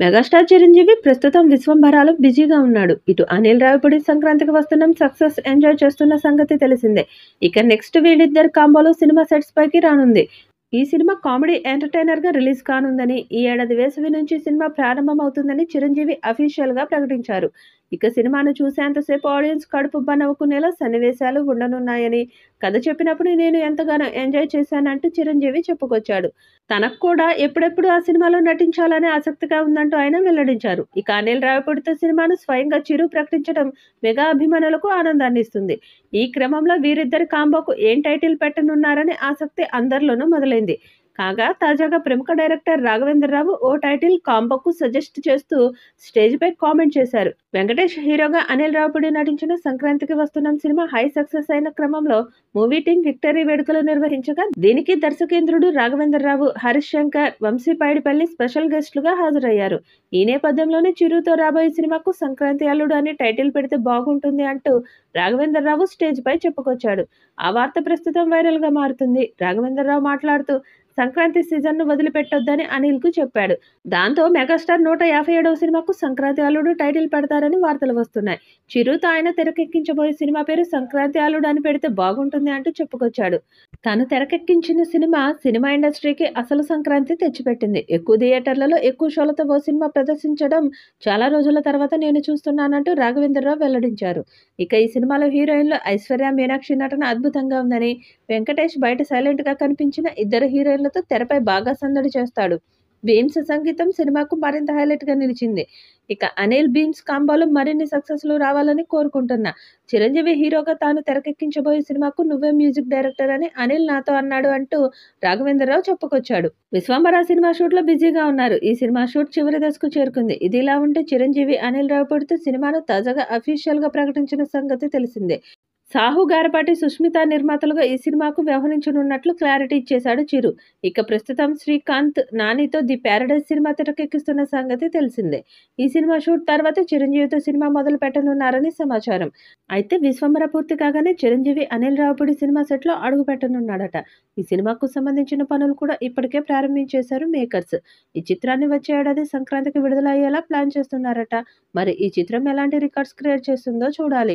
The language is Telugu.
మెగాస్టార్ చిరంజీవి ప్రస్తుతం విశ్వంభరాలో బిజీగా ఉన్నాడు. ఇటు అనిల్ రావిపూడి సంక్రాంతికి వస్తున్నాం సక్సెస్ ఎంజాయ్ చేస్తున్న సంగతి తెలిసిందే. ఇక నెక్స్ట్ వీళ్ళిద్దరి కాంబోలో సినిమా సెట్స్ పైకి రానుంది. ఈ సినిమా కామెడీ ఎంటర్టైనర్ గా రిలీజ్ కానుందని, ఈ ఏడాది వేసవి నుంచి సినిమా ప్రారంభమవుతుందని చిరంజీవి అఫీషియల్ గా ప్రకటించారు. ఇక సినిమాను చూసేంతసేపు ఆడియన్స్ కడుపుబ్బ నవ్వుకునేలా సన్నివేశాలు ఉండనున్నాయని, కథ చెప్పినప్పుడు నేను ఎంతగానో ఎంజాయ్ చేశానంటూ చిరంజీవి చెప్పుకొచ్చాడు. తనకు కూడా ఎప్పుడెప్పుడు ఆ సినిమాలో నటించాలని ఆసక్తిగా ఉందంటూ ఆయన వెల్లడించారు. ఇక అనిల్ రావిపూడితో సినిమాను స్వయంగా చిరు ప్రకటించడం మెగా అభిమానులకు ఆనందాన్ని ఇస్తుంది. ఈ క్రమంలో వీరిద్దరి కాంబోకు ఏం టైటిల్ పెట్టనున్నారనే ఆసక్తి అందరిలోనూ మొదలైంది. కాగా తాజాగా ప్రముఖ డైరెక్టర్ రాఘవేంద్రరావు ఓ టైటిల్ కాంబోకు సజెస్ట్ చేస్తూ స్టేజ్ పై కామెంట్ చేశారు. వెంకటేష్ హీరోగా అనిల్ రావిపూడి నటించిన సంక్రాంతికి వస్తున్నాం సినిమా హై సక్సెస్ అయిన క్రమంలో మూవీ టీం విక్టరీ వేడుకలు నిర్వహించగా, దీనికి దర్శకేంద్రుడు రాఘవేంద్రరావు, హరీష్ శంకర్, వంశీ పైడిపల్లి స్పెషల్ గెస్టులుగా హాజరయ్యారు. ఈ నేపథ్యంలోనే చిరుతో రాబోయే సినిమాకు సంక్రాంతి అల్లుడు అని టైటిల్ పెడితే బాగుంటుంది అంటూ రాఘవేంద్రరావు స్టేజ్ పై చెప్పుకొచ్చాడు. ఆ వార్త ప్రస్తుతం వైరల్ గా మారుతుంది. రాఘవేంద్రరావు మాట్లాడుతూ సంక్రాంతి సీజన్ ను వదిలిపెట్టొద్దని అనిల్ కు చెప్పాడు. దాంతో మెగాస్టార్ 157వ సినిమాకు సంక్రాంతి అల్లుడు టైటిల్ పెడతారని వార్తలు వస్తున్నాయి. చిరుతో ఆయన తెరకెక్కించబోయే సినిమా పేరు సంక్రాంతి అల్లుడు అని పెడితే బాగుంటుంది అంటూ చెప్పుకొచ్చాడు. తాను తెరకెక్కించిన సినిమా ఇండస్ట్రీకి అసలు సంక్రాంతి తెచ్చిపెట్టింది. ఎక్కువ థియేటర్లలో ఎక్కువ షోలతో ఓ సినిమా ప్రదర్శించడం చాలా రోజుల తర్వాత నేను చూస్తున్నానంటూ రాఘవేంద్రరావు వెల్లడించారు. ఇక ఈ సినిమాలో హీరోయిన్లు ఐశ్వర్య, మీనాక్షి నటన అద్భుతంగా ఉందని, వెంకటేష్ బయట సైలెంట్ గా కనిపించిన ఇద్దరు హీరోయిన్లతో తెరపై బాగా సందడి చేస్తాడు. బీమ్స్ సంగీతం సినిమాకు మరింత హైలైట్ గా నిలిచింది. ఇక అనిల్ బీమ్స్ కాంబోలో మరిన్ని సక్సెస్లు రావాలని కోరుకుంటున్నా. చిరంజీవి హీరోగా తాను తెరకెక్కించబోయే సినిమాకు నువ్వే మ్యూజిక్ డైరెక్టర్ అని అనిల్ నాతో అన్నాడు అంటూ రాఘవేంద్రరావు చెప్పుకొచ్చాడు. విశ్వంభర సినిమా షూట్ లో బిజీగా ఉన్నారు. ఈ సినిమా షూట్ చివరి దశకు చేరుకుంది. ఇదిలా ఉంటే చిరంజీవి అనిల్ రావిపూడితో సినిమాను తాజాగా అఫీషియల్ గా ప్రకటించిన సంగతి తెలిసిందే. సాహు గారపాటి సుష్మిత నిర్మాతలుగా ఈ సినిమాకు వ్యవహరించనున్నట్లు క్లారిటీ ఇచ్చేశాడు చిరు. ఇక ప్రస్తుతం శ్రీకాంత్, నానితో ది ప్యారడైజ్ సినిమా తెరకెక్కిస్తున్న సంగతి తెలిసిందే. ఈ సినిమా షూట్ తర్వాత చిరంజీవితో సినిమా మొదలు పెట్టనున్నారని సమాచారం. అయితే విశ్వంభర పూర్తి కాగానే చిరంజీవి అనిల్ రావిపూడి సినిమా సెట్ లో అడుగు పెట్టనున్నాడట. ఈ సినిమాకు సంబంధించిన పనులు కూడా ఇప్పటికే ప్రారంభించేశారు మేకర్స్. ఈ చిత్రాన్ని వచ్చే ఏడాది సంక్రాంతికి విడుదల అయ్యేలా ప్లాన్ చేస్తున్నారట. మరి ఈ చిత్రం ఎలాంటి రికార్డ్స్ క్రియేట్ చేస్తుందో చూడాలి.